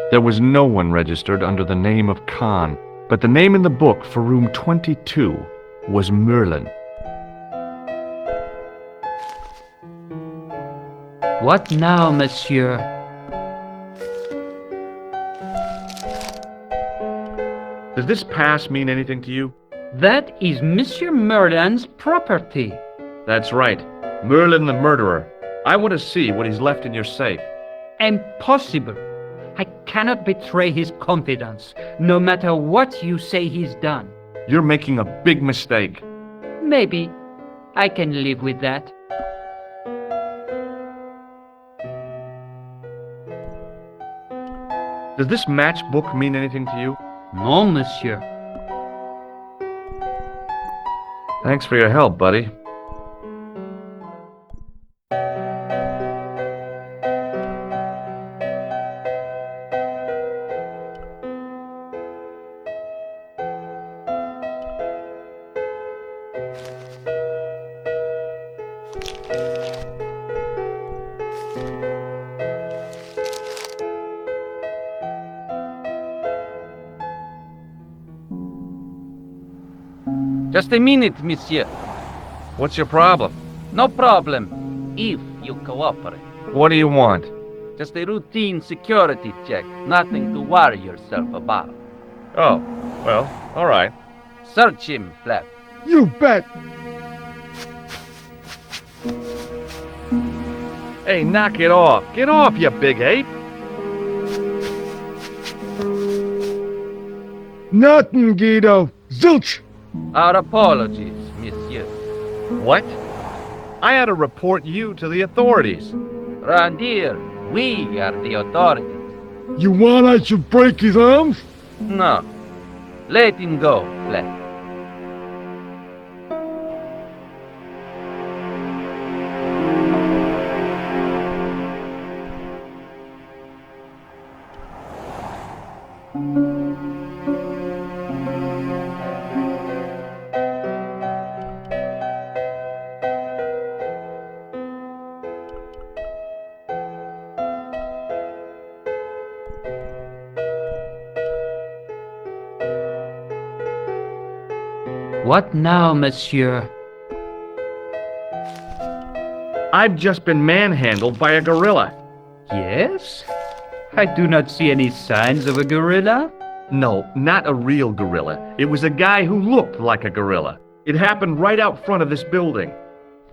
There was no one registered under the name of Khan, but the name in the book for room 22 was Merlin. What now, monsieur? Does this pass mean anything to you? That is Monsieur Merlin's property. That's right. Merlin the murderer. I want to see what he's left in your safe. Impossible. I cannot betray his confidence, no matter what you say he's done. You're making a big mistake. Maybe. I can live with that. Does this matchbook mean anything to you? No, monsieur. Thanks for your help, buddy. Just a minute, monsieur. What's your problem? No problem, if you cooperate. What do you want? Just a routine security check, nothing to worry yourself about. Oh, well, all right. Search him, Flap. You bet! Hey, knock it off. Get off, you big ape. Nothing, Guido. Zilch! Our apologies, monsieur. What? I had to report you to the authorities. Round here, we are the authorities. You want I should break his arms? No. Let him go, Flap. What now, monsieur? I've just been manhandled by a gorilla. Yes? I do not see any signs of a gorilla. No, not a real gorilla. It was a guy who looked like a gorilla. It happened right out front of this building.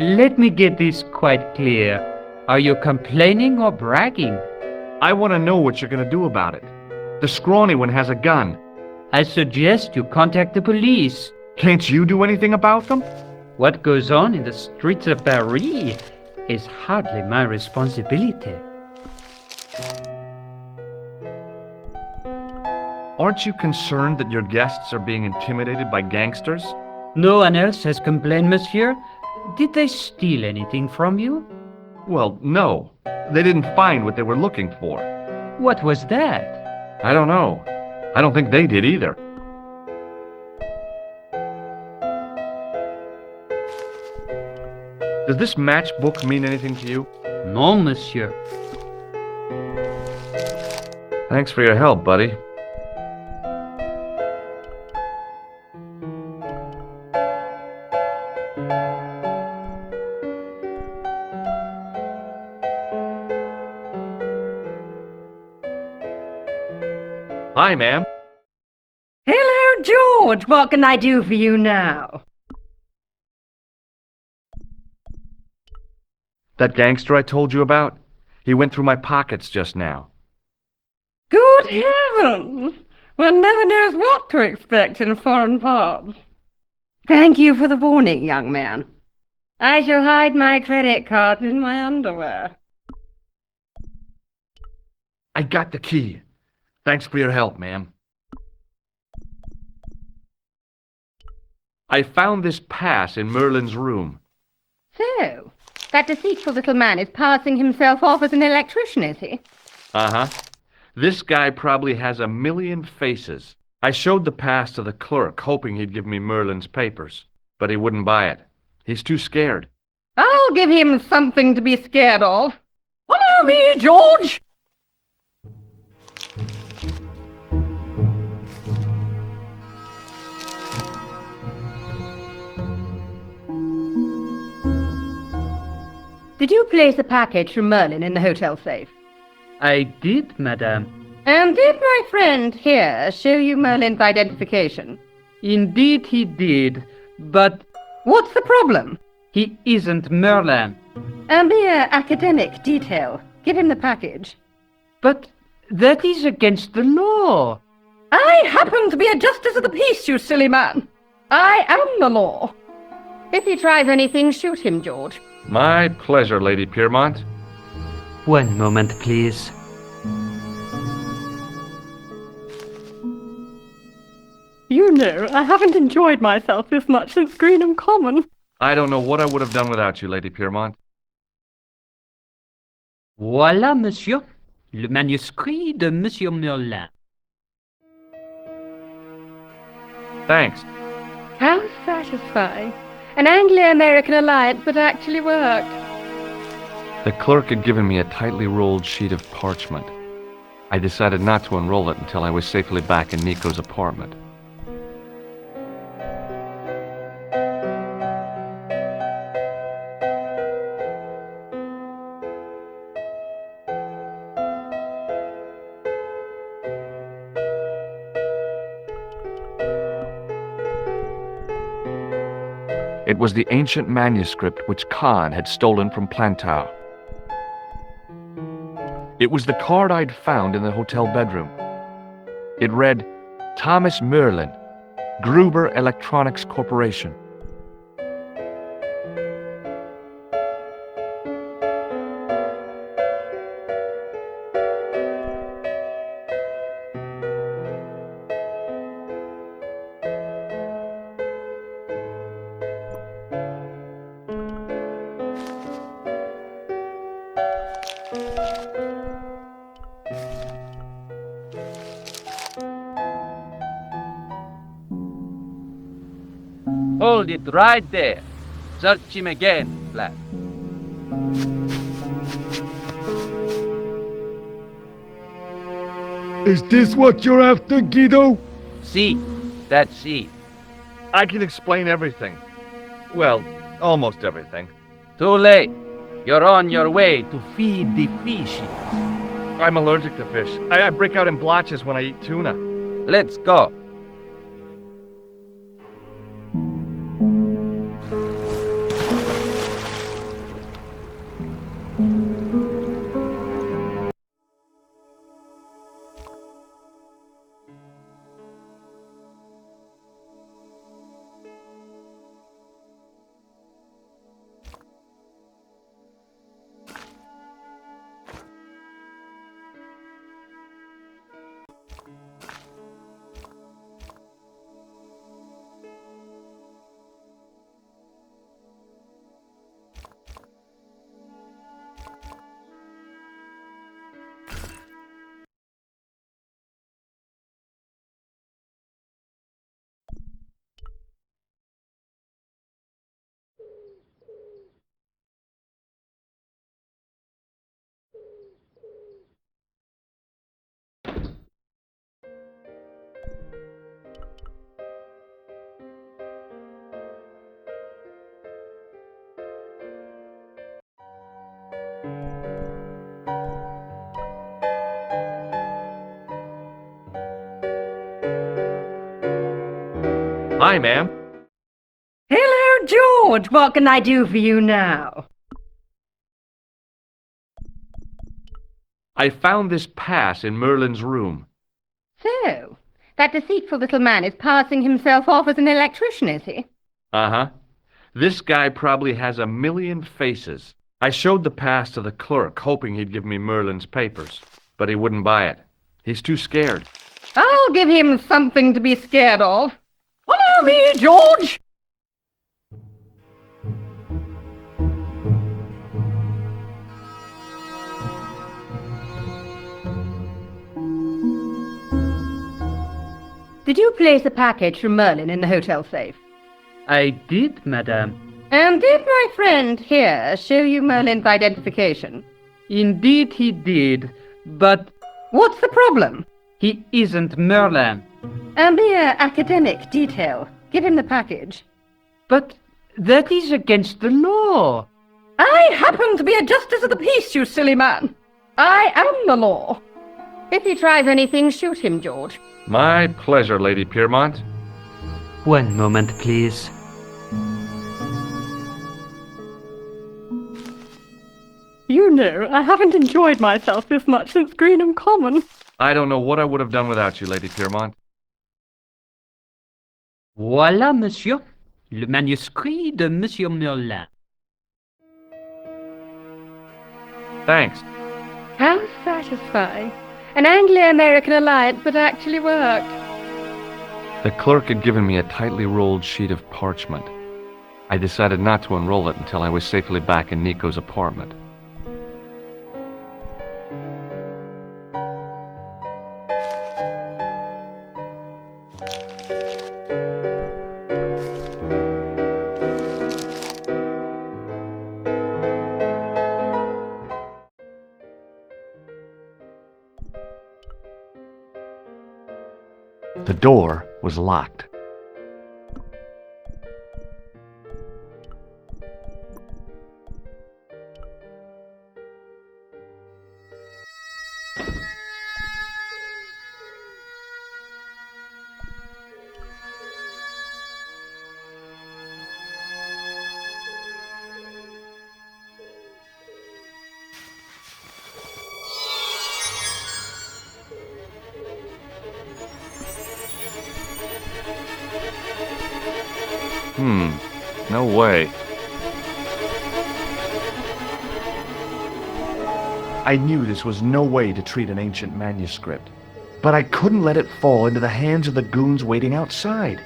Let me get this quite clear. Are you complaining or bragging? I want to know what you're going to do about it. The scrawny one has a gun. I suggest you contact the police. Can't you do anything about them? What goes on in the streets of Paris is hardly my responsibility. Aren't you concerned that your guests are being intimidated by gangsters? No one else has complained, monsieur. Did they steal anything from you? Well, no. They didn't find what they were looking for. What was that? I don't know. I don't think they did either. Does this matchbook mean anything to you? No, monsieur. Thanks for your help, buddy. Hi, ma'am. Hello, George. What can I do for you now? That gangster I told you about? He went through my pockets just now. Good heavens! One never knows what to expect in foreign parts. Thank you for the warning, young man. I shall hide my credit cards in my underwear. I got the key. Thanks for your help, ma'am. I found this pass in Merlin's room. So, that deceitful little man is passing himself off as an electrician, is he? Uh-huh. This guy probably has a million faces. I showed the pass to the clerk, hoping he'd give me Merlin's papers, but he wouldn't buy it. He's too scared. I'll give him something to be scared of. Follow me, George! Did you place a package from Merlin in the hotel safe? I did, madame. And did my friend here show you Merlin's identification? Indeed he did, but What's the problem? he isn't Merlin. A mere academic detail. Give him the package. But that is against the law. I happen to be a justice of the peace, you silly man. I am the law. If he tries anything, shoot him, George. My pleasure, Lady Piermont. One moment, please. You know, I haven't enjoyed myself this much since Greenham Common. I don't know what I would have done without you, Lady Piermont. Voilà, monsieur. Le manuscrit de Monsieur Merlin. Thanks. How satisfying. An Anglo-American alliance that actually worked. The clerk had given me a tightly rolled sheet of parchment. I decided not to unroll it until I was safely back in Nico's apartment. It was the ancient manuscript which Khan had stolen from Plantard. It was the card I'd found in the hotel bedroom. It read, Thomas Merlin, Gruber Electronics Corporation. Hold it right there. Search him again, lad. Is this what you're after, Guido? See, that's it. I can explain everything. Well, almost everything. Too late. You're on your way to feed the fishes. I'm allergic to fish. I break out in blotches when I eat tuna. Let's go. Hi, ma'am. Hello, George. What can I do for you now? I found this pass in Merlin's room. So, that deceitful little man is passing himself off as an electrician, is he? Uh-huh. This guy probably has a million faces. I showed the pass to the clerk, hoping he'd give me Merlin's papers, but he wouldn't buy it. He's too scared. I'll give him something to be scared of. Follow me, George! Did you place a package from Merlin in the hotel safe? I did, madame. And did my friend here show you Merlin's identification? Indeed he did, but What's the problem? he isn't Merlin. A mere academic detail. Give him the package. But that is against the law. I happen to be a justice of the peace, you silly man. I am the law. If he tries anything, shoot him, George. My pleasure, Lady Piermont. One moment, please. You know, I haven't enjoyed myself this much since Greenham Common. I don't know what I would have done without you, Lady Piermont. Voilà, monsieur. Le manuscrit de Monsieur Merlin. Thanks. How satisfying. An Anglo-American alliance that actually worked. The clerk had given me a tightly rolled sheet of parchment. I decided not to unroll it until I was safely back in Nico's apartment. The door was locked. No way. I knew this was no way to treat an ancient manuscript, but I couldn't let it fall into the hands of the goons waiting outside.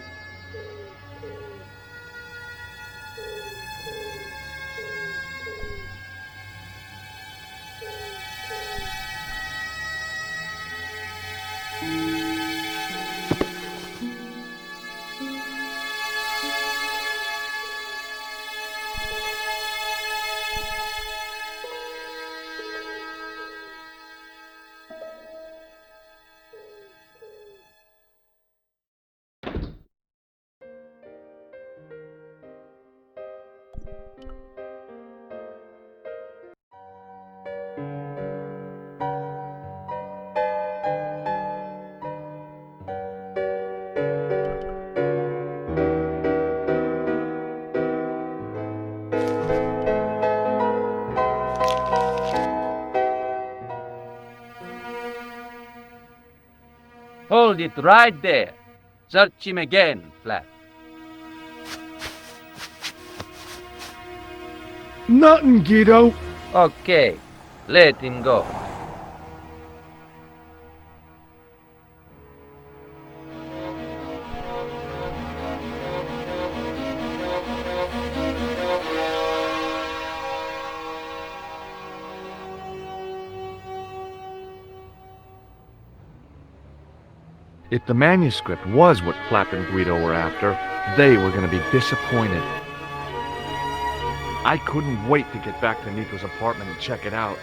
Hold it right there. Search him again, Flat. Nothing, Guido. Okay, let him go. If the manuscript was what Flap and Guido were after, they were going to be disappointed. I couldn't wait to get back to Nico's apartment and check it out.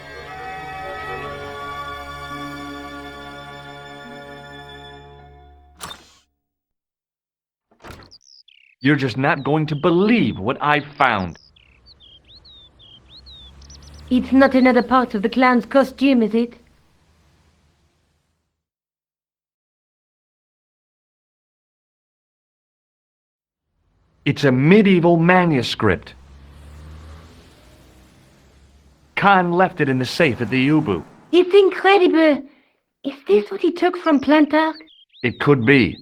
You're just not going to believe what I found. It's not another part of the clown's costume, is it? It's a medieval manuscript. Khan left it in the safe at the U-boot. It's incredible. Is this what he took from Plantard? It could be,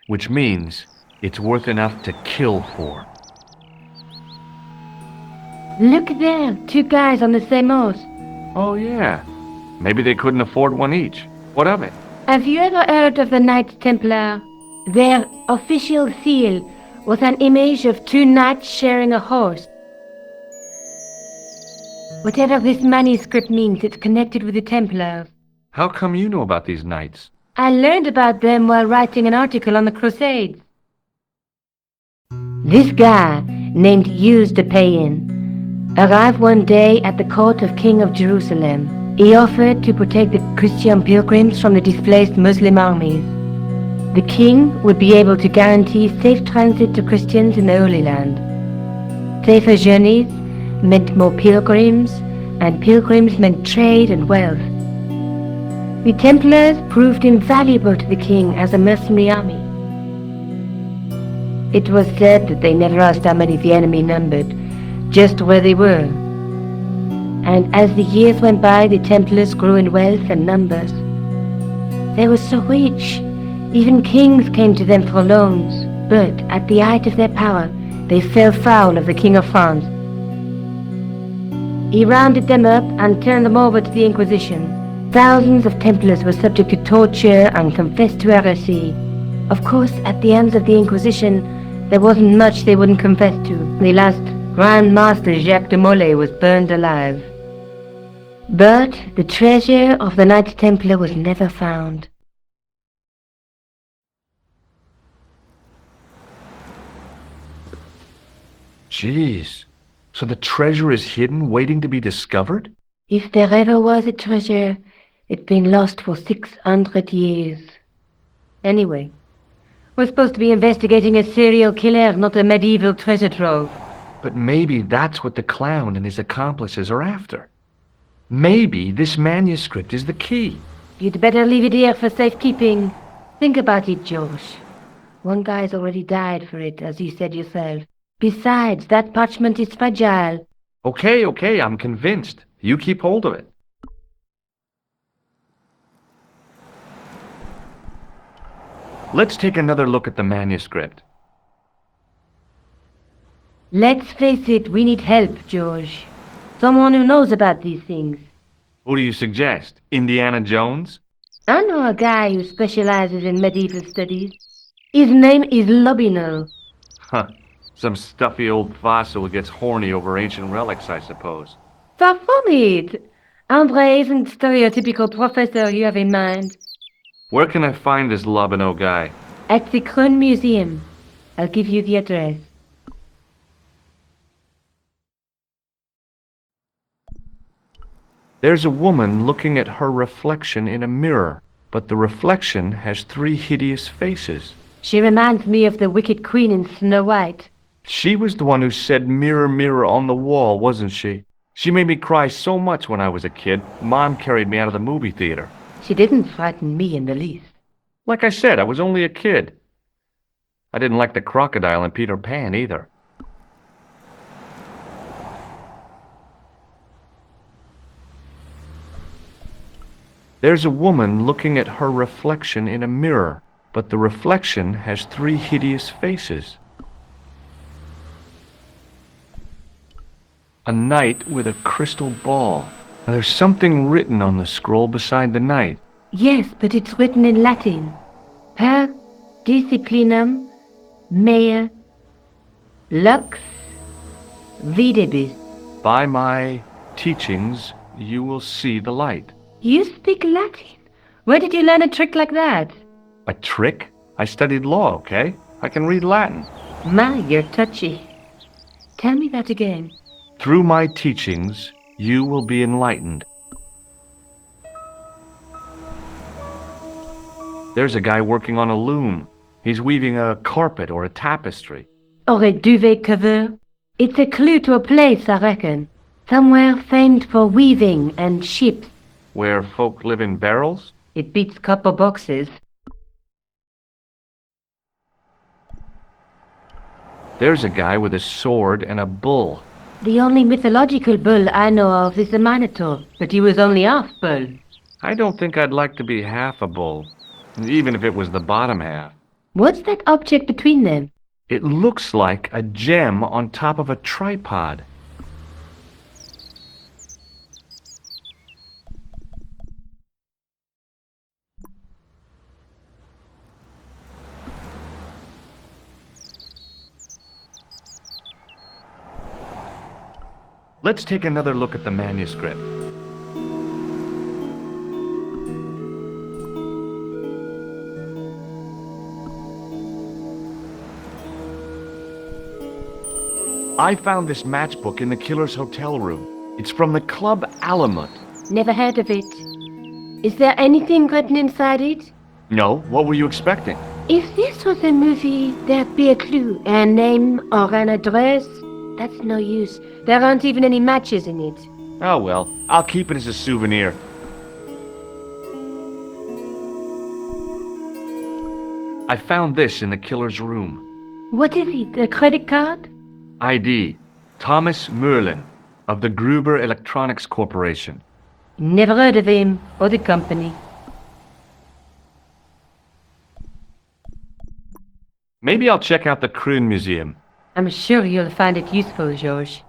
which means it's worth enough to kill for. Look there, two guys on the same horse. Oh, yeah. Maybe they couldn't afford one each. What of it? Have you ever heard of the Knights Templar? Their official seal was an image of two knights sharing a horse. Whatever this manuscript means, it's connected with the Templars. How come you know about these knights? I learned about them while writing an article on the Crusades. This guy, named Hughes the Pagan, arrived one day at the court of King of Jerusalem. He offered to protect the Christian pilgrims from the displaced Muslim armies. The king would be able to guarantee safe transit to Christians in the Holy Land, safer journeys, meant more pilgrims, and pilgrims meant trade and wealth. The Templars proved invaluable to the king as a mercenary army. It was said that they never asked how many the enemy numbered, just where they were. And as the years went by, the Templars grew in wealth and numbers. They were so rich, even kings came to them for loans, but at the height of their power, they fell foul of the King of France. He rounded them up and turned them over to the Inquisition. Thousands of Templars were subject to torture and confessed to heresy. Of course, at the hands of the Inquisition, there wasn't much they wouldn't confess to. The last Grand Master Jacques de Molay was burned alive. But the treasure of the Knights Templar was never found. Jeez. So the treasure is hidden, waiting to be discovered? If there ever was a treasure, it's been lost for 600 years. Anyway, we're supposed to be investigating a serial killer, not a medieval treasure trove. But maybe that's what the clown and his accomplices are after. Maybe this manuscript is the key. You'd better leave it here for safekeeping. Think about it, George. One guy's already died for it, as you said yourself. Besides, that parchment is fragile. Okay, I'm convinced. You keep hold of it. Let's take another look at the manuscript. Let's face it, we need help, George. Someone who knows about these things. Who do you suggest? Indiana Jones? I know a guy who specializes in medieval studies. His name is Lobino. Huh. Some stuffy old fossil who gets horny over ancient relics, I suppose. Far from it. Andre isn't the stereotypical professor you have in mind. Where can I find this Lobino guy? At the Krone Museum. I'll give you the address. There's a woman looking at her reflection in a mirror, but the reflection has 3 hideous faces. She reminds me of the Wicked Queen in Snow White. She was the one who said, "Mirror, mirror on the wall," wasn't she? She made me cry so much when I was a kid, Mom carried me out of the movie theater. She didn't frighten me in the least. Like I said, I was only a kid. I didn't like the crocodile in Peter Pan either. There's a woman looking at her reflection in a mirror, but the reflection has 3 hideous faces. A knight with a crystal ball. Now, there's something written on the scroll beside the knight. Yes, but it's written in Latin. Per disciplinam mea lux videbis. By my teachings, you will see the light. You speak Latin? Where did you learn a trick like that? A trick? I studied law, okay? I can read Latin. My, you're touchy. Tell me that again. Through my teachings, you will be enlightened. There's a guy working on a loom. He's weaving a carpet or a tapestry. Or a duvet cover. It's a clue to a place, I reckon. Somewhere famed for weaving and ships. Where folk live in barrels? It beats copper boxes. There's a guy with a sword and a bull. The only mythological bull I know of is the Minotaur, but he was only half bull. I don't think I'd like to be half a bull, even if it was the bottom half. What's that object between them? It looks like a gem on top of a tripod. Let's take another look at the manuscript. I found this matchbook in the killer's hotel room. It's from the Club Alamut. Never heard of it. Is there anything written inside it? No, what were you expecting? If this was a movie, there'd be a clue, a name or an address. That's no use. There aren't even any matches in it. Oh well, I'll keep it as a souvenir. I found this in the killer's room. What is it? A credit card? ID, Thomas Merlin, of the Gruber Electronics Corporation. Never heard of him or the company. Maybe I'll check out the Kroon Museum. I'm sure you'll find it useful, George.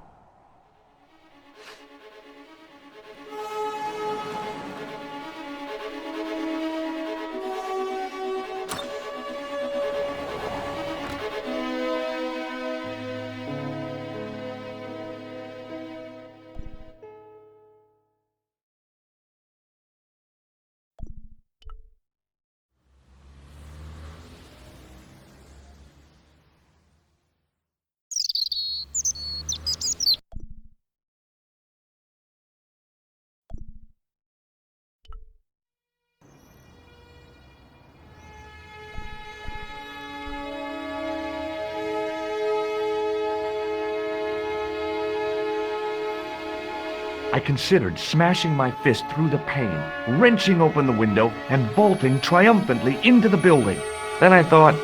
I considered smashing my fist through the pane, wrenching open the window, and bolting triumphantly into the building. Then I thought,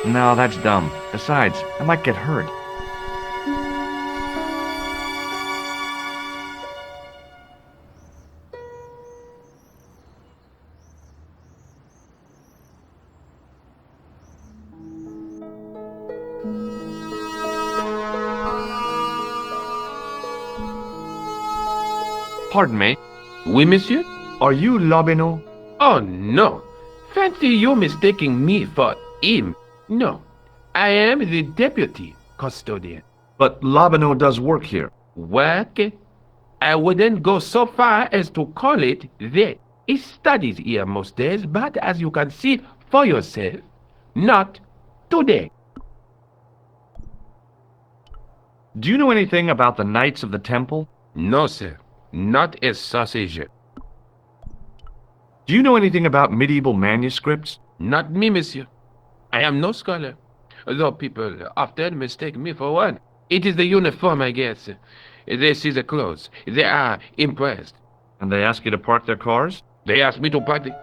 no, that's dumb. Besides, I might get hurt. Pardon me. Oui, monsieur? Are you Lobineau? Oh, no. Fancy you mistaking me for him. No. I am the deputy custodian. But Lobineau does work here. Work? I wouldn't go so far as to call it that. He studies here most days, but as you can see for yourself, not today. Do you know anything about the Knights of the Temple? No, sir. Not a sausage. Do you know anything about medieval manuscripts? Not me, monsieur. I am no scholar, though people often mistake me for one. It is the uniform, I guess. They see the clothes. They are impressed. And they ask you to park their cars? They ask me to park the...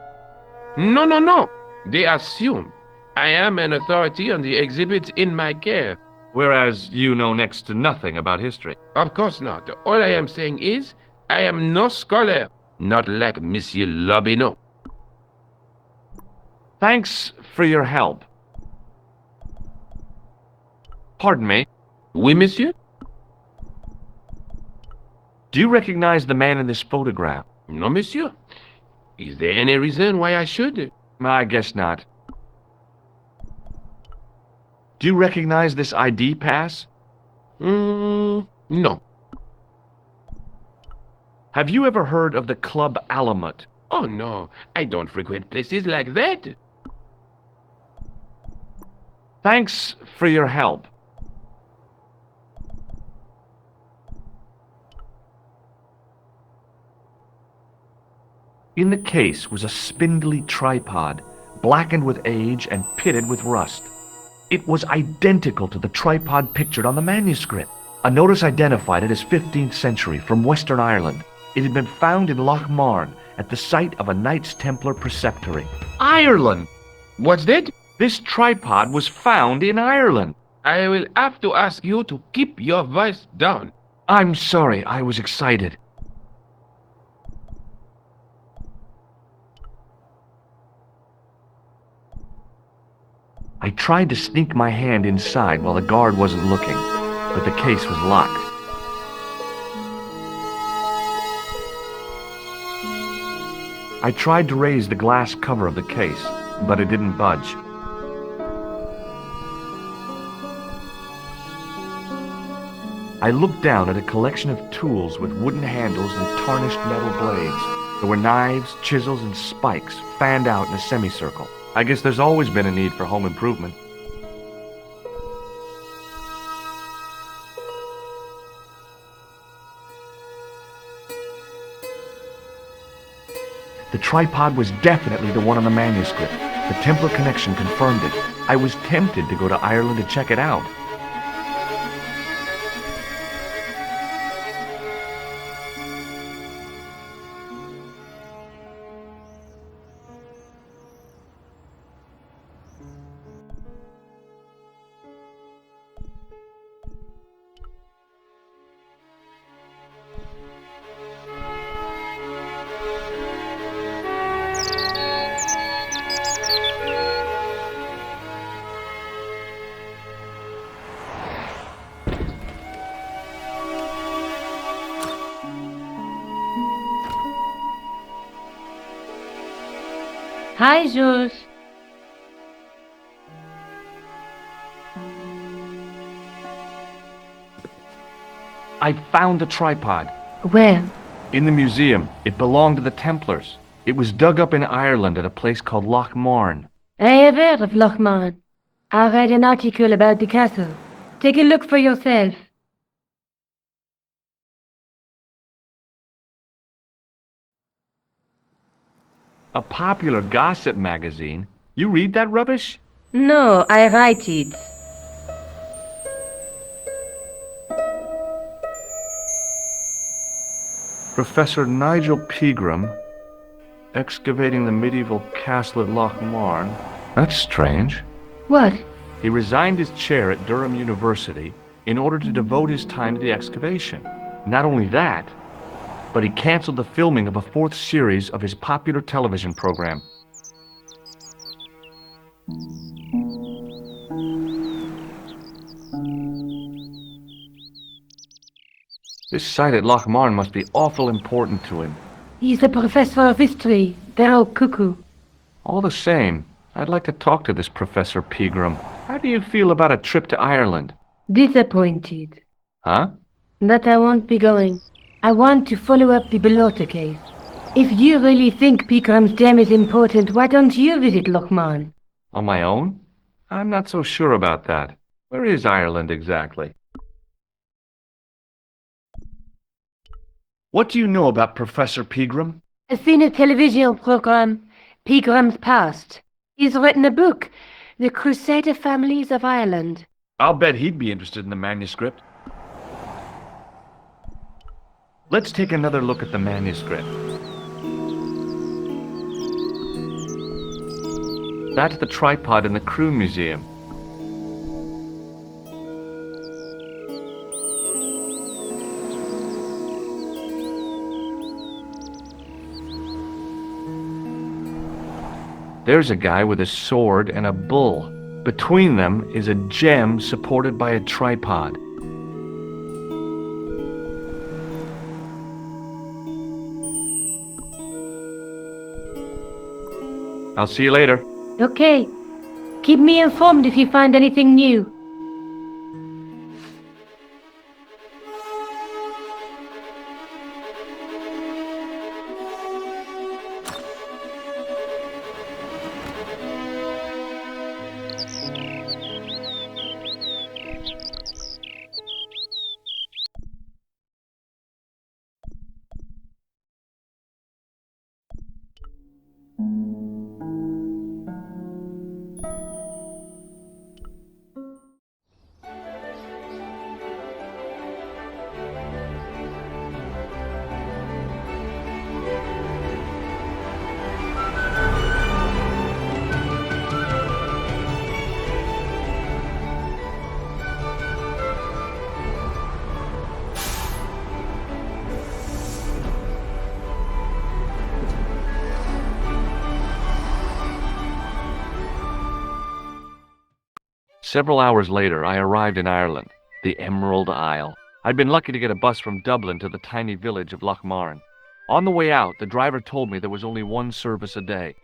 No. They assume I am an authority on the exhibits in my care. Whereas you know next to nothing about history. Of course not. All I am saying is, I am no scholar, not like Monsieur Lobineau. Thanks for your help. Pardon me. Oui, monsieur? Do you recognize the man in this photograph? No, monsieur. Is there any reason why I should? I guess not. Do you recognize this ID pass? No. Have you ever heard of the Club Alamut? Oh, no. I don't frequent places like that. Thanks for your help. In the case was a spindly tripod, blackened with age and pitted with rust. It was identical to the tripod pictured on the manuscript. A notice identified it as 15th century from Western Ireland. It had been found in Lochmarn at the site of a Knights Templar preceptory. Ireland! What's that? This tripod was found in Ireland. I will have to ask you to keep your voice down. I'm sorry, I was excited. I tried to sneak my hand inside while the guard wasn't looking, but the case was locked. I tried to raise the glass cover of the case, but it didn't budge. I looked down at a collection of tools with wooden handles and tarnished metal blades. There were knives, chisels, and spikes fanned out in a semicircle. I guess there's always been a need for home improvement. The tripod was definitely the one on the manuscript. The Templar connection confirmed it. I was tempted to go to Ireland to check it out. Hi, Jules. I found the tripod. Where? In the museum. It belonged to the Templars. It was dug up in Ireland at a place called Loch Marne. I have heard of Loch Marne. I read an article about the castle. Take a look for yourself. A popular gossip magazine? You read that rubbish? No, I write it. Professor Nigel Pegram, excavating the medieval castle at Loch Marne. That's strange. What? He resigned his chair at Durham University in order to devote his time to the excavation. Not only that, but he canceled the filming of a 4th series of his popular television program. This site at Loch Marne must be awful important to him. He's a professor of history. They're all cuckoo. All the same, I'd like to talk to this Professor Pegram. How do you feel about a trip to Ireland? Disappointed. Huh? That I won't be going. I want to follow up the Bellotta case. If you really think Pegram's dam is important, why don't you visit Loch Marne? On my own? I'm not so sure about that. Where is Ireland exactly? What do you know about Professor Pegram? I've seen a television program, Pegram's Past. He's written a book, The Crusader Families of Ireland. I'll bet he'd be interested in the manuscript. Let's take another look at the manuscript. That's the tripod in the Crew Museum. There's a guy with a sword and a bull. Between them is a gem supported by a tripod. I'll see you later. Okay. Keep me informed if you find anything new. Several hours later, I arrived in Ireland, the Emerald Isle. I'd been lucky to get a bus from Dublin to the tiny village of Loch Marne. On the way out, the driver told me there was only one service a day.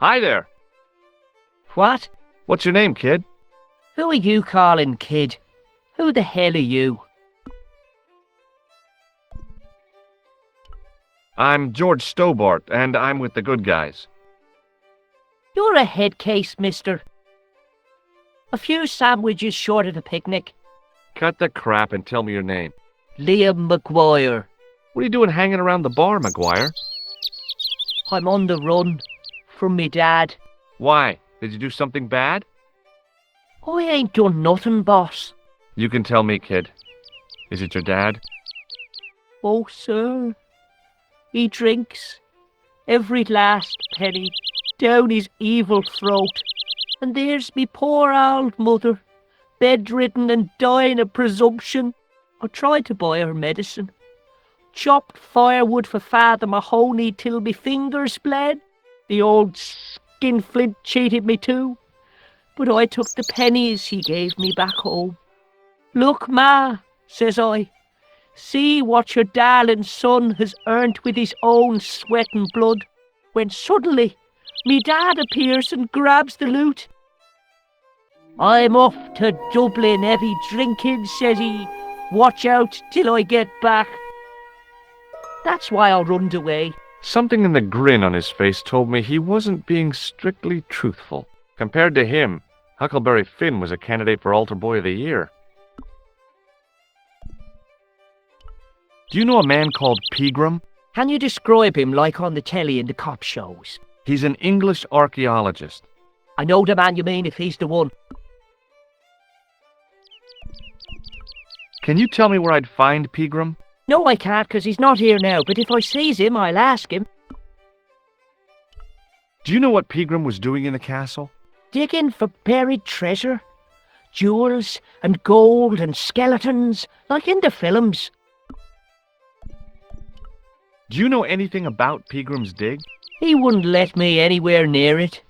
Hi there. What? What's your name, kid? Who are you calling kid? Who the hell are you? I'm George Stobbart, and I'm with the good guys. You're a head case, mister. A few sandwiches short of a picnic. Cut the crap and tell me your name. Liam McGuire. What are you doing hanging around the bar, McGuire? I'm on the run from me dad. Why? Did you do something bad? I ain't done nothing, boss. You can tell me, kid. Is it your dad? Oh, sir. He drinks every last penny down his evil throat. And there's me poor old mother, bedridden and dying of presumption. I tried to buy her medicine. Chopped firewood for Father Mahoney till me fingers bled. The old skinflint cheated me too. But I took the pennies he gave me back home. Look, Ma, says I, see what your darling son has earned with his own sweat and blood. When suddenly, me dad appears and grabs the loot. I'm off to Dublin heavy drinking, says he. Watch out till I get back. That's why I runned away. Something in the grin on his face told me he wasn't being strictly truthful. Compared to him, Huckleberry Finn was a candidate for Altar Boy of the Year. Do you know a man called Pegram? Can you describe him like on the telly in the cop shows? He's an English archaeologist. I know the man you mean if he's the one. Can you tell me where I'd find Pegram? No, I can't, 'cause he's not here now, but if I sees him, I'll ask him. Do you know what Pegram was doing in the castle? Digging for buried treasure. Jewels and gold and skeletons, like in the films. Do you know anything about Pegram's dig? He wouldn't let me anywhere near it.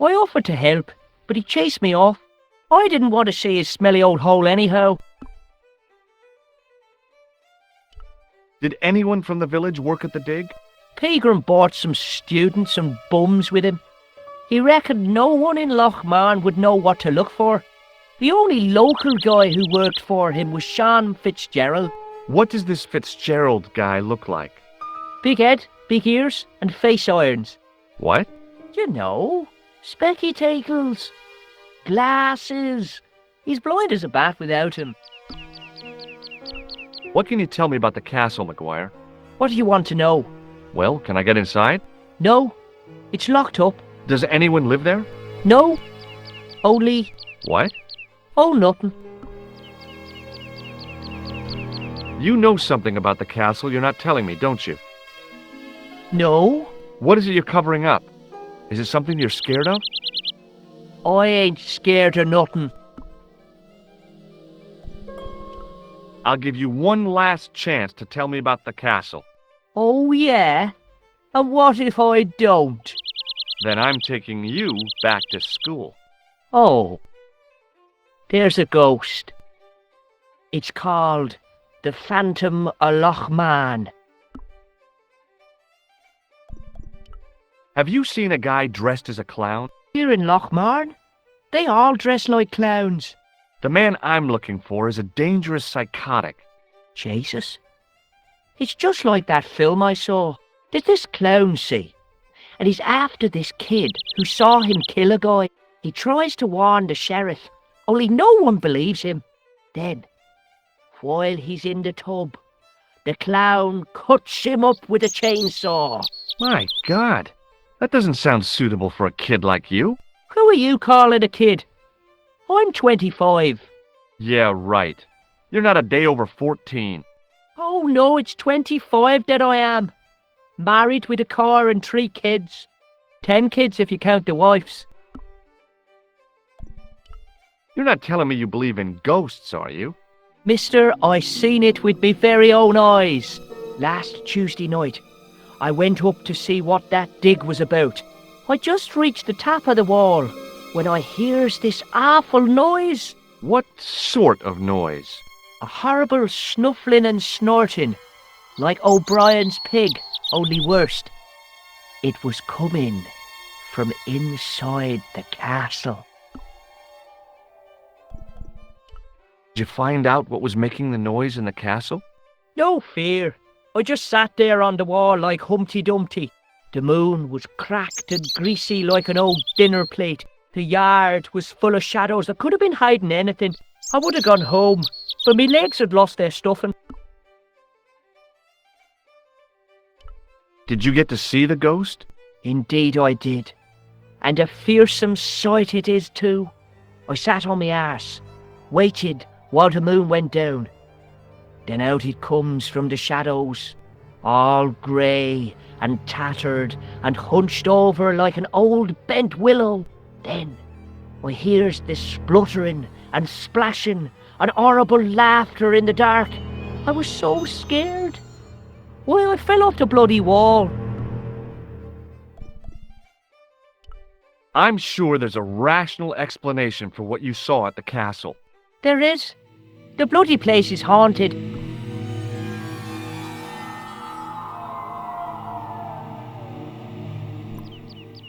I offered to help, but he chased me off. I didn't want to see his smelly old hole anyhow. Did anyone from the village work at the dig? Pegram brought some students and bums with him. He reckoned no one in Lochmarn would know what to look for. The only local guy who worked for him was Sean Fitzgerald. What does this Fitzgerald guy look like? Big head, big ears, and face irons. What? You know, spectacles, glasses. He's blind as a bat without him. What can you tell me about the castle, McGuire? What do you want to know? Well, can I get inside? No, it's locked up. Does anyone live there? No, only... What? Oh, nothing. You know something about the castle you're not telling me, don't you? No, What is it you're covering up? Is it something you're scared of? I ain't scared of nothing. I'll give you one last chance to tell me about the castle. Oh, yeah? And what if I don't? Then I'm taking you back to school. Oh, there's a ghost. It's called the Phantom of Lochmarn. Have you seen a guy dressed as a clown? Here in Lochmarn, they all dress like clowns. The man I'm looking for is a dangerous psychotic. Jesus. It's just like that film I saw. There's this clown, see? And he's after this kid who saw him kill a guy. He tries to warn the sheriff, only no one believes him. Then, while he's in the tub, the clown cuts him up with a chainsaw. My God, that doesn't sound suitable for a kid like you. Who are you calling a kid? I'm 25. Yeah, right. You're not a day over 14. Oh no, it's 25 that I am. Married with a car and 3 kids. 10 kids if you count the wives. You're not telling me you believe in ghosts, are you? Mister, I seen it with me very own eyes. Last Tuesday night, I went up to see what that dig was about. I just reached the top of the wall when I hears this awful noise. What sort of noise? A horrible snuffling and snorting, like O'Brien's pig, only worse. It was coming from inside the castle. Did you find out what was making the noise in the castle? No fear. I just sat there on the wall like Humpty Dumpty. The moon was cracked and greasy like an old dinner plate. The yard was full of shadows. I could have been hiding anything. I would have gone home, but my legs had lost their stuffing. Did you get to see the ghost? Indeed I did. And a fearsome sight it is too. I sat on my arse, waited while the moon went down. Then out it comes from the shadows, all grey and tattered and hunched over like an old bent willow. Then I hears this spluttering and splashing and horrible laughter in the dark. I was so scared. Why, I fell off the bloody wall. I'm sure there's a rational explanation for what you saw at the castle. There is. The bloody place is haunted.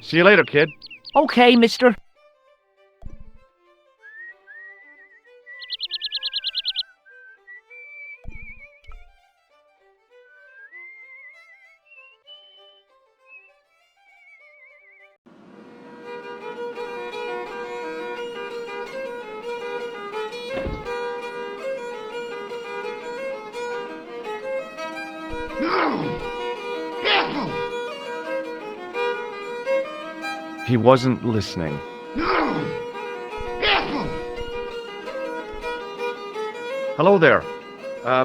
See you later, kid. Okay, mister. He wasn't listening. Hello there.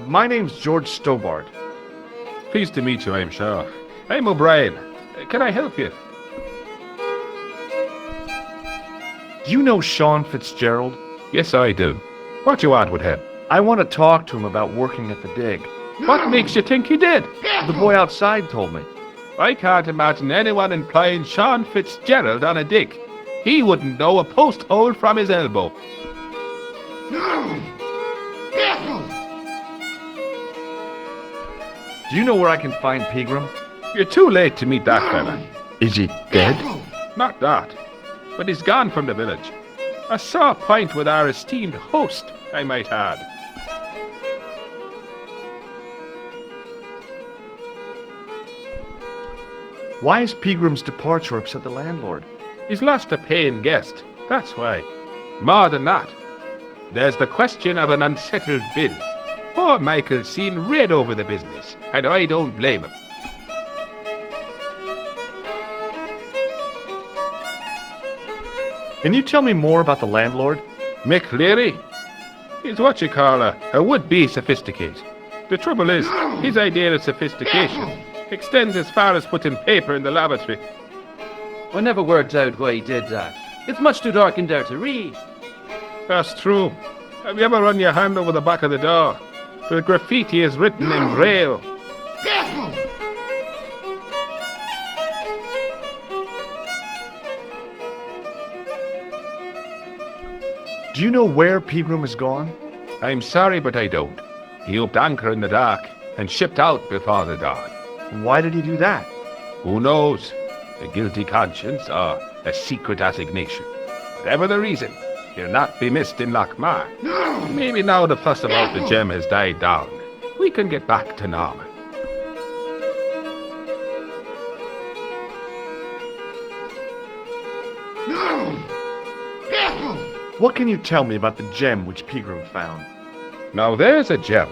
My name's George Stobbart. Pleased to meet you, I'm sure. I'm O'Brien. Can I help you? Do you know Sean Fitzgerald? Yes, I do. What you want with him? I want to talk to him about working at the dig. What makes you think he did? The boy outside told me. I can't imagine anyone employing Sean Fitzgerald on a dig. He wouldn't know a post hole from his elbow. Do you know where I can find Pegram? You're too late to meet that fella. Is he dead? Not that, but he's gone from the village. A sore point with our esteemed host, I might add. Why has Pegram's departure upset the landlord? He's lost a paying guest, that's why. More than that, there's the question of an unsettled bill. Poor Michael's seen red over the business, and I don't blame him. Can you tell me more about the landlord? Mick Leary? He's what you call a would-be sophisticate. The trouble is, his idea of sophistication extends as far as putting paper in the lavatory. I never worked out why he did that. It's much too dark in there to read. That's true. Have you ever run your hand over the back of the door? The graffiti is written in braille. Do you know where Pegram has gone? I'm sorry, but I don't. He upped anchor in the dark and shipped out before the dawn. Why did he do that? Who knows? A guilty conscience or a secret assignation. Whatever the reason, he'll not be missed in Lochmar. Maybe now the fuss about the gem has died down, we can get back to normal. What can you tell me about the gem which Pegram found? Now there's a gem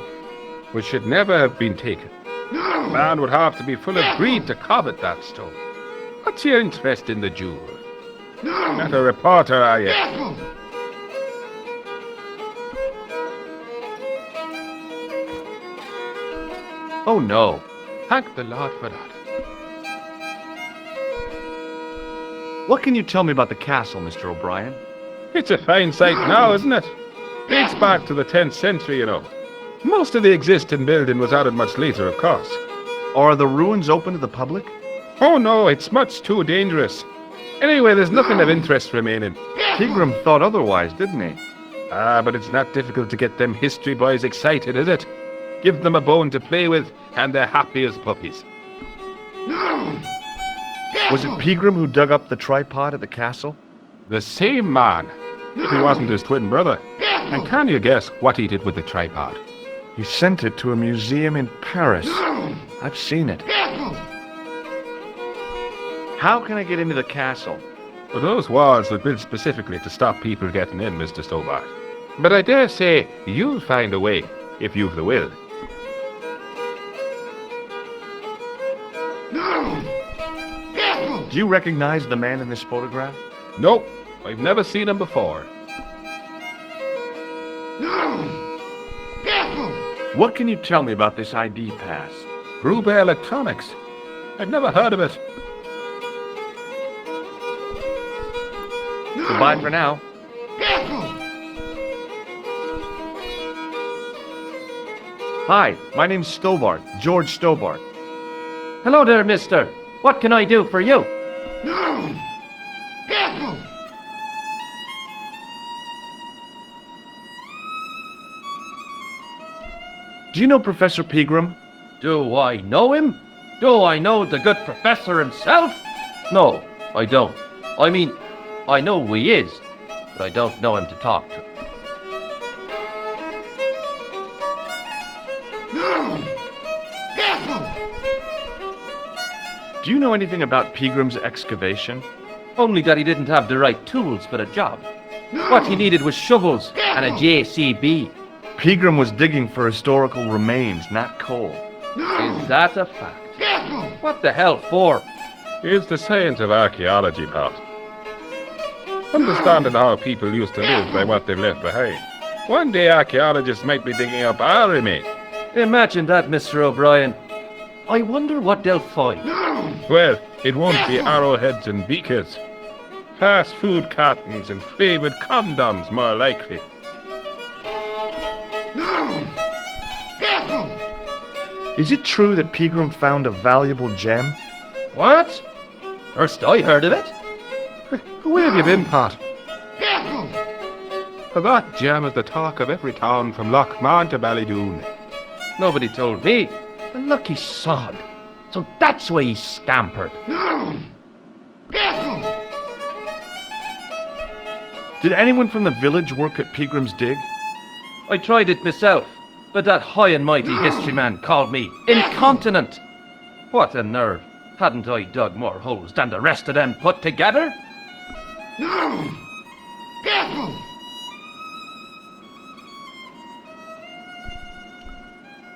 which should never have been taken. A man would have to be full of greed to covet that stone. What's your interest in the jewel? Not a reporter, are you? Oh no. Thank the Lord for that. What can you tell me about the castle, Mr. O'Brien? It's a fine sight now, isn't it? Dates back to the 10th century, you know. Most of the existing building was added much later, of course. Are the ruins open to the public? Oh no, it's much too dangerous. Anyway, there's nothing of interest remaining. Pegram thought otherwise, didn't he? Ah, but it's not difficult to get them history boys excited, is it? Give them a bone to play with, and they're happy as puppies. Was it Pegram who dug up the tripod at the castle? The same man. If he wasn't his twin brother. And can you guess what he did with the tripod? He sent it to a museum in Paris. I've seen it. How can I get into the castle? Well, those walls were built specifically to stop people getting in, Mr. Stobbart. But I dare say you'll find a way, if you've the will. Do you recognize the man in this photograph? Nope, I've never seen him before. What can you tell me about this ID pass? Rube Electronics. I've never heard of it. Goodbye for now. Hi, my name's Stobbart, George Stobbart. Hello there, mister. What can I do for you? Do you know Professor Pegram? Do I know him? Do I know the good professor himself? No, I don't. I mean, I know who he is, but I don't know him to talk to. Do you know anything about Pegram's excavation? Only that he didn't have the right tools for the job. What he needed was shovels and a JCB. Pegram was digging for historical remains, not coal. Is that a fact? What the hell for? It's the science of archaeology, Pat. Understanding how people used to live by what they've left behind. One day archaeologists might be digging up our remains. Imagine that, Mr. O'Brien. I wonder what they'll find. Well, it won't be arrowheads and beakers. Fast food cartons and favored condoms, more likely. Is it true that Pegram found a valuable gem? What? First I heard of it. Where have you been, Pat? That gem is the talk of every town from Lochmont to Ballydoon. Nobody told me. The lucky sod. So that's why he scampered. Did anyone from the village work at Pegram's dig? I tried it myself, but that high and mighty history man called me incontinent. What a nerve. Hadn't I dug more holes than the rest of them put together?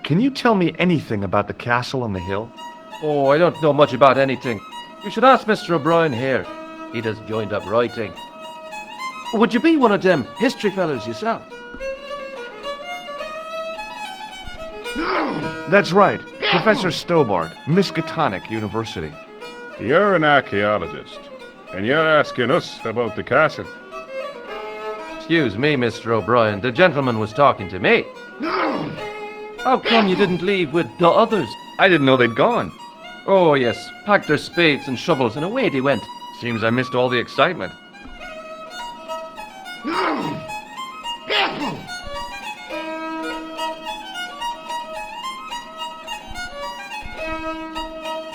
Can you tell me anything about the castle on the hill? Oh, I don't know much about anything. You should ask Mr. O'Brien here. He just joined up writing. Would you be one of them history fellows yourself? That's right. Professor Stobbart, Miskatonic University. You're an archaeologist, and you're asking us about the castle. Excuse me, Mr. O'Brien. The gentleman was talking to me. How come you didn't leave with the others? I didn't know they'd gone. Oh, yes. Packed their spades and shovels and away they went. Seems I missed all the excitement.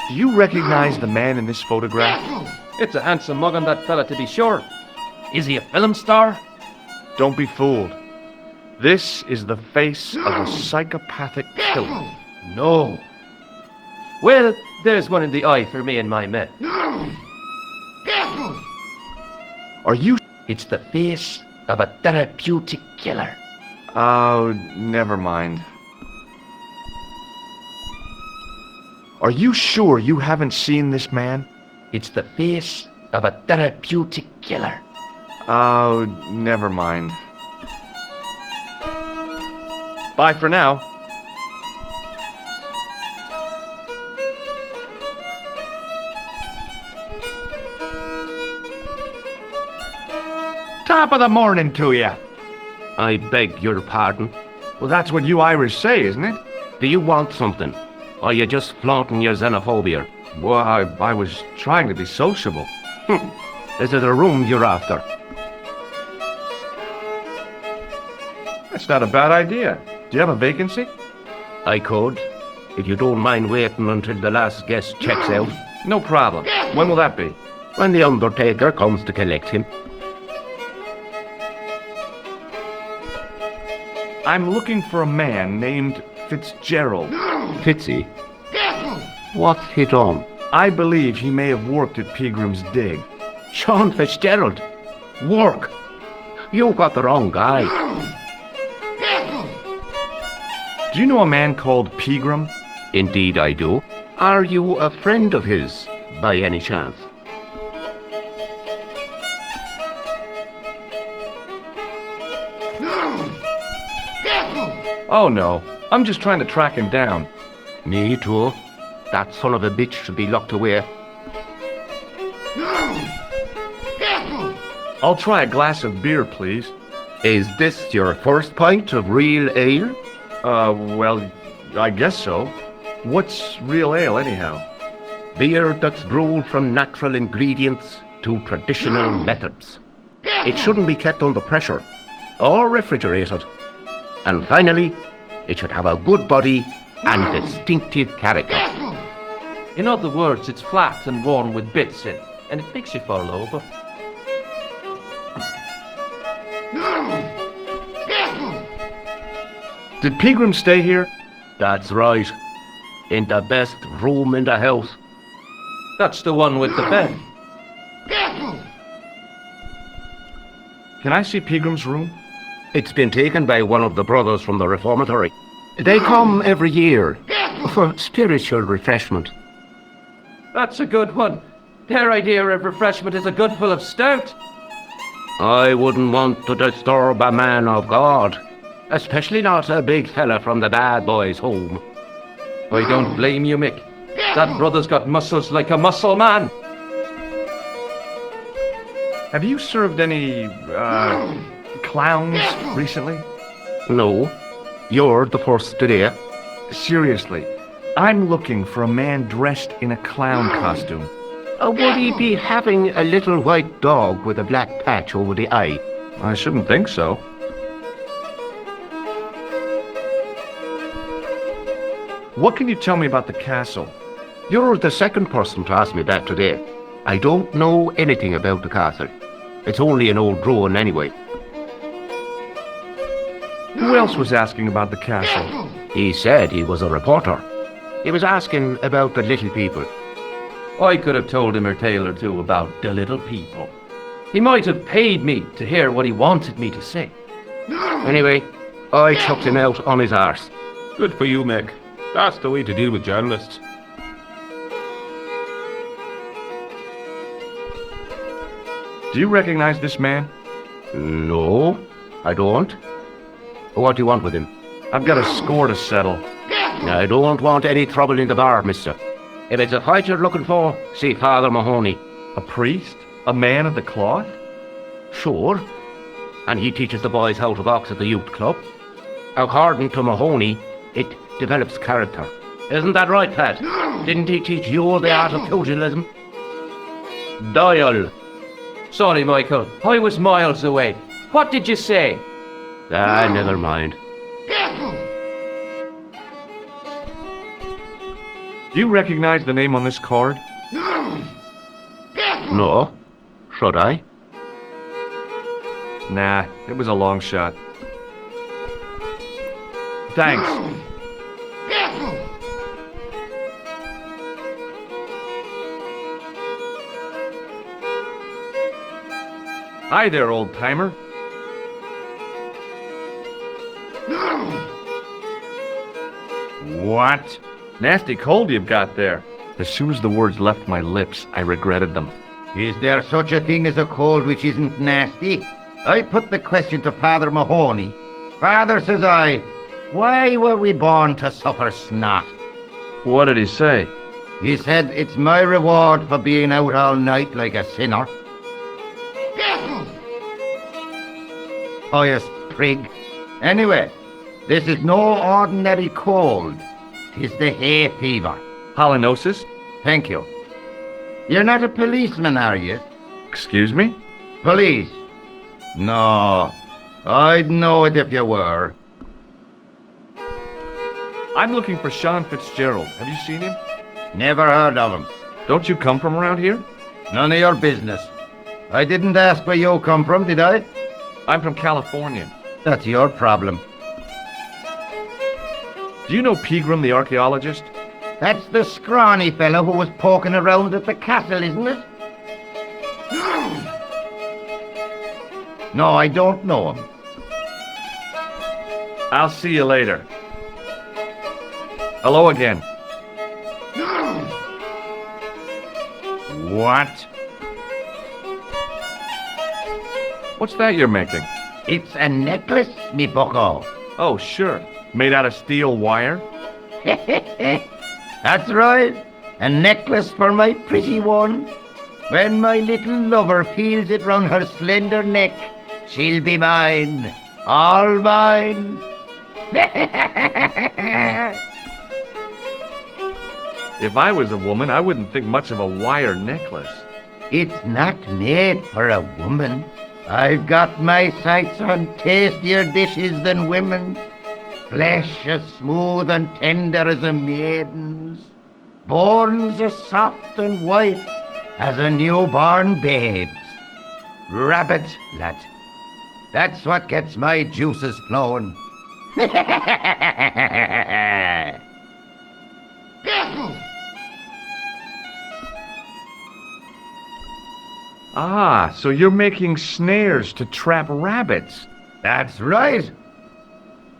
Do you recognize the man in this photograph? It's a handsome mug on that fella, to be sure. Is he a film star? Don't be fooled. This is the face of a psychopathic killer. No. Well, there's one in the eye for me and my men. Are you... It's the face of a therapeutic killer. Oh, never mind. Are you sure you haven't seen this man? It's the face of a therapeutic killer. Oh, never mind. Bye for now. Top of the morning to you. I beg your pardon. Well, that's what you Irish say, isn't it? Do you want something? Or are you just flaunting your xenophobia? Well, I was trying to be sociable. Is it a room you're after? That's not a bad idea. Do you have a vacancy? I could, if you don't mind waiting until the last guest checks out. No problem. When will that be? When the undertaker comes to collect him. I'm looking for a man named Fitzgerald. Fitzy? What's he done? I believe he may have worked at Pegram's dig. Sean Fitzgerald? Work? You got the wrong guy. Do you know a man called Pegram? Indeed I do. Are you a friend of his, by any chance? Oh no, I'm just trying to track him down. Me too. That son of a bitch should be locked away. I'll try a glass of beer, please. Is this your first pint of real ale? Well, I guess so. What's real ale, anyhow? Beer that's brewed from natural ingredients to traditional methods. It shouldn't be kept under pressure or refrigerated. And finally, it should have a good body and distinctive character. In other words, it's flat and worn with bits in, and it makes you fall over. Did Pegram stay here? That's right. In the best room in the house. That's the one with the bed. Can I see Pegram's room? It's been taken by one of the brothers from the reformatory. They come every year for spiritual refreshment. That's a good one. Their idea of refreshment is a good full of stout. I wouldn't want to disturb a man of God, especially not a big fella from the bad boys' home. I don't blame you, Mick. That brother's got muscles like a muscle man. Have you served any, clowns recently? No, you're the first today. Seriously, I'm looking for a man dressed in a clown costume. Would he be having a little white dog with a black patch over the eye? I shouldn't think so. What can you tell me about the castle? You're the second person to ask me that today. I don't know anything about the castle. It's only an old ruin anyway. Who else was asking about the castle? He said he was a reporter. He was asking about the little people. I could have told him a tale or two about the little people. He might have paid me to hear what he wanted me to say. Anyway, I chucked him out on his arse. Good for you, Meg. That's the way to deal with journalists. Do you recognize this man? No, I don't. What do you want with him? I've got a score to settle. I don't want any trouble in the bar, mister. If it's a fight you're looking for, see Father Mahoney. A priest? A man of the cloth? Sure. And he teaches the boys how to box at the youth club. According to Mahoney, it develops character. Isn't that right, Pat? Didn't he teach you the art of pugilism? Doyle. Sorry, Michael. I was miles away. What did you say? Never mind. Do you recognize the name on this card? No. Should I? Nah, it was a long shot. Thanks. Hi there, old-timer. What? Nasty cold you've got there. As soon as the words left my lips, I regretted them. Is there such a thing as a cold which isn't nasty? I put the question to Father Mahoney. Father, says I, why were we born to suffer snot? What did he say? He said, it's my reward for being out all night like a sinner. Pious prig. Anyway, this is no ordinary cold. 'Tis the hay fever. Halitosis? Thank you. You're not a policeman, are you? Excuse me? Police? No, I'd know it if you were. I'm looking for Sean Fitzgerald. Have you seen him? Never heard of him. Don't you come from around here? None of your business. I didn't ask where you come from, did I? I'm from California. That's your problem. Do you know Pegram, the archaeologist? That's the scrawny fellow who was poking around at the castle, isn't it? No, I don't know him. I'll see you later. Hello again. What? What's that you're making? It's a necklace, me bucko. Oh, sure. Made out of steel wire? That's right. A necklace for my pretty one. When my little lover feels it round her slender neck, she'll be mine. All mine. If I was a woman, I wouldn't think much of a wire necklace. It's not made for a woman. I've got my sights on tastier dishes than women. Flesh as smooth and tender as a maiden's. Bones as soft and white as a newborn babe's. Rabbit, lad. That's what gets my juices flowing. Ah, so you're making snares to trap rabbits. That's right.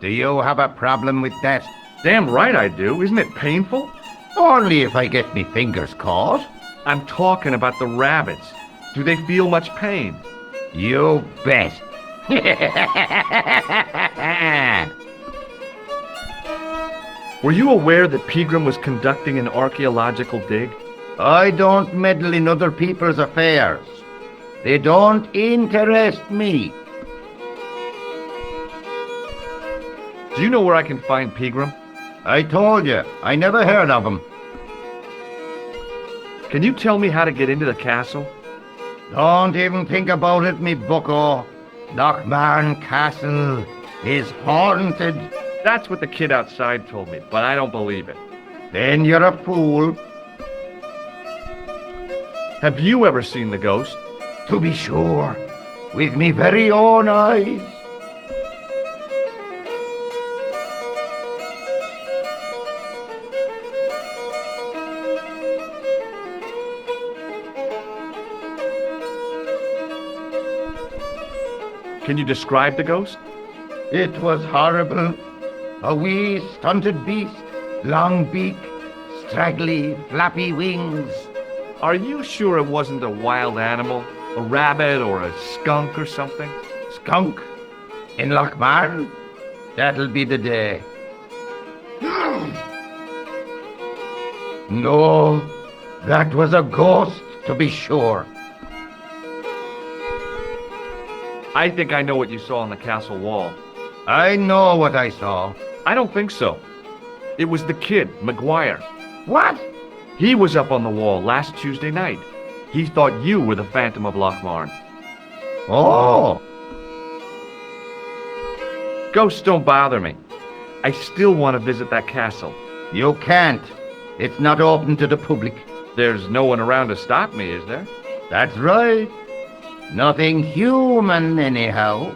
Do you have a problem with that? Damn right I do. Isn't it painful? Only if I get me fingers caught. I'm talking about the rabbits. Do they feel much pain? You bet. Were you aware that Pegram was conducting an archaeological dig? I don't meddle in other people's affairs. They don't interest me. Do you know where I can find Pegram? I told you, I never heard of him. Can you tell me how to get into the castle? Don't even think about it, me bucko. Lochmarn Castle is haunted. That's what the kid outside told me, but I don't believe it. Then you're a fool. Have you ever seen the ghost? To be sure, with me very own eyes. Can you describe the ghost? It was horrible. A wee stunted beast, long beak, straggly, flappy wings. Are you sure it wasn't a wild animal? A rabbit or a skunk or something? Skunk? In Lochmarn? That'll be the day. No, that was a ghost, to be sure. I think I know what you saw on the castle wall. I know what I saw. I don't think so. It was the kid, McGuire. What? He was up on the wall last Tuesday night. He thought you were the Phantom of Lochmarn. Oh! Ghosts don't bother me. I still want to visit that castle. You can't. It's not open to the public. There's no one around to stop me, is there? That's right. Nothing human, anyhow.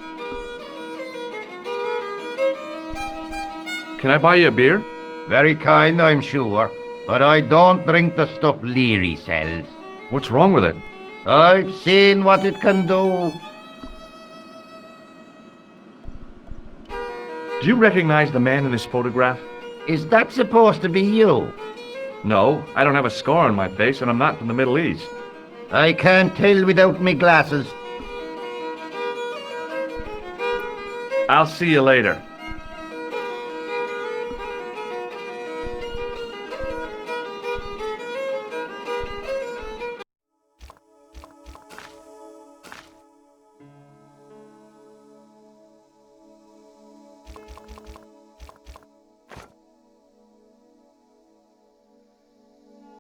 Can I buy you a beer? Very kind, I'm sure. But I don't drink the stuff Leary sells. What's wrong with it? I've seen what it can do. Do you recognize the man in this photograph? Is that supposed to be you? No, I don't have a scar on my face and I'm not from the Middle East. I can't tell without me glasses. I'll see you later.